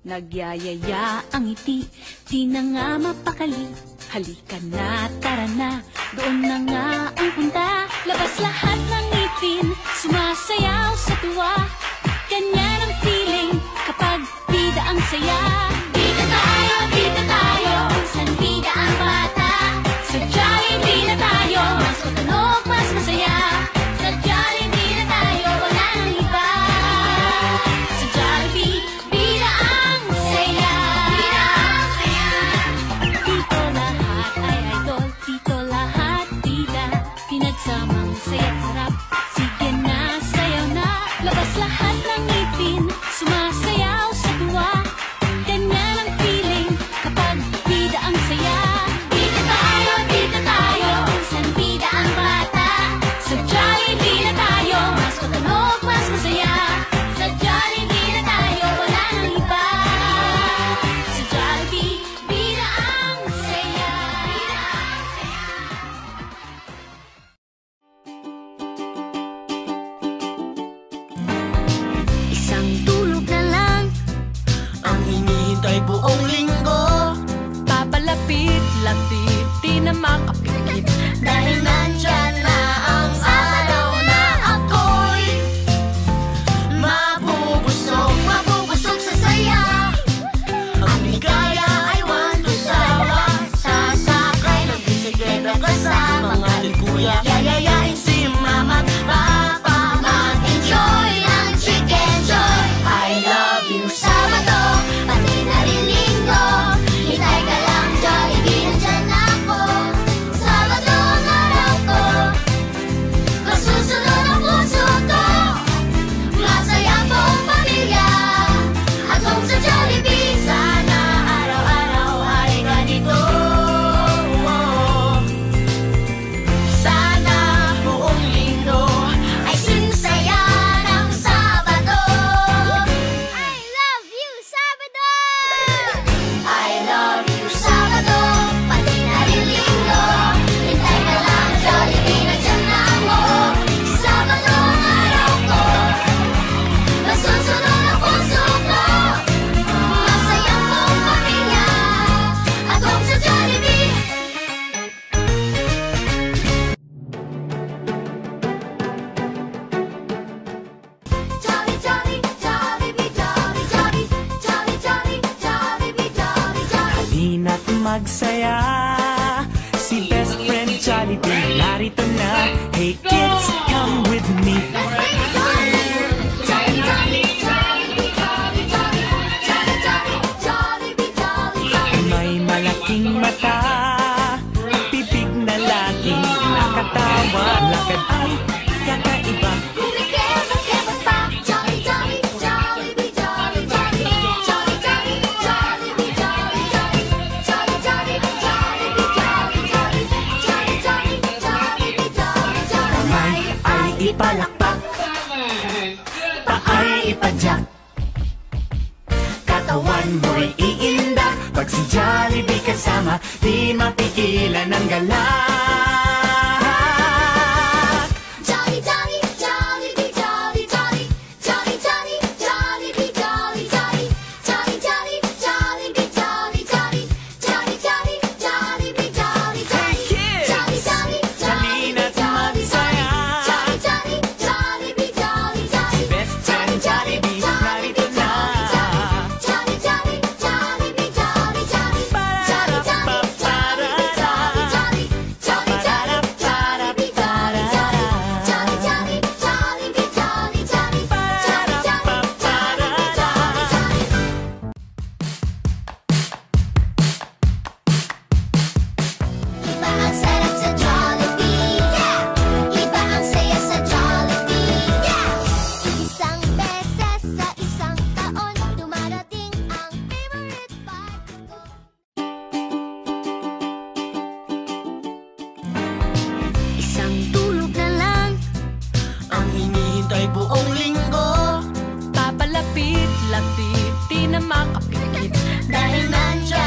Nagyayaya ang ngiti, di na nga mapakali. Halika na, tara na, doon na nga ang punta. Labas lahat ng ngipin, sumasayaw sa tuwa. Ganyan ang feeling kapag bida ang saya. Bida tayo, san bida ang bata. Sa Jollibee na tayo, mas matunog, mas masaya. Sa Jollibee na tayo, wala nang iba. Sa Jollibee, bida ang saya. Bida ang saya. Dito lahat ay idol, dito lahat bida. Pinagsamang saya't sarap, sige na, sayaw na. Labas lahat ng ngipin, sumasayaw sa tuwa. Ganyan ang feeling kapag bida ang saya. Bida tayo, san bida ang bata. Sa Jollibee na tayo, mas matunog, mas masaya. Sa Jollibee na tayo, wala nang iba. Sa Jollibee, bida ang saya. Bida ang saya. Isang tulog na lang ang hinihintay buong linggo. Papalapit-lapit, di na makapikit. Dahil nandyan na ang araw na ako'y mabubusog sa saya. Ang ligaya ay walang sawa. Sasakay ng bisikleta kasama mga kuya. Yayayain si mama't papa. Mag-enjoy ng chicken joy. I love you Sabado, pati na rin Linggo. Hintay ka lang Jollibee, nandyan ako. Sabado ang araw ko, masusunod ang puso ko. Masaya buong pamilya, at kung sa Jollibee, sana araw-araw ay ganito. Sana buong linggo ay sinsaya ng Sabado. I love you Sabado! I love you Sabado, pati na rin Linggo. Hintay ka lang Jollibee, nandyan ako. Sabado ang araw ko, masusunod ang puso ko. Masaya buong pamilya, at kung sa Jollibee. Jolly, jolly, Jollibee, jolly, jolly. Jolly, jolly, Jollibee, jolly, jolly. Halina't magsaya, si best friend Jollibee narito na. Hey kids, come with me. Jolly, jolly, Jollibee, jolly, jolly. Jolly, jolly, Jollibee, jolly, jolly. May malaking mata, bibig na laging nakatawa. Lakad ay kakaiba, Kumikebot-kebot pa. Jolly, jolly, Jollibee, jolly, jolly. Jolly, jolly, Jollibee, jolly, jolly. Jolly, jolly, Jollibee, jolly, jolly. Jolly, jolly, Jollibee, jolly, jolly. kamay ay ipalakpak, paay ipadyak, katawan mo'y iinda. Pag si Jollibee kasama, di mapigilan ang galak. Jolly, jolly, Jollibee, jolly, jolly. Jolly, jolly, Jollibee, jolly, jolly. Jolly, jolly, Jollibee, jolly, jolly. Jolly, jolly, Jollibee, jolly, jolly. kids! Jolly, jolly, Halina't Jollibee, jolly, magsaya. jolly. Jolly, jolly, Jollibee, jolly, jolly. Best friend Jollibee narito na. Jolly, jolly, Jollibee, jolly, jolly. Jolly, jolly, Jollibee, jolly, jolly. Jolly, jolly, Jollibee, jolly, jolly. Jolly, jolly, Jollibee, jolly, jolly. Jolly, jolly, Iba ang sarap sa Jollibee, yeah! Iba ang saya sa Jollibee, yeah! Isang beses sa isang taon, dumarating ang favorite part ko. Isang tulog na lang, Ang hinihintay buong linggo. papalapit-lapit, di na makapikit. Dahil nandyan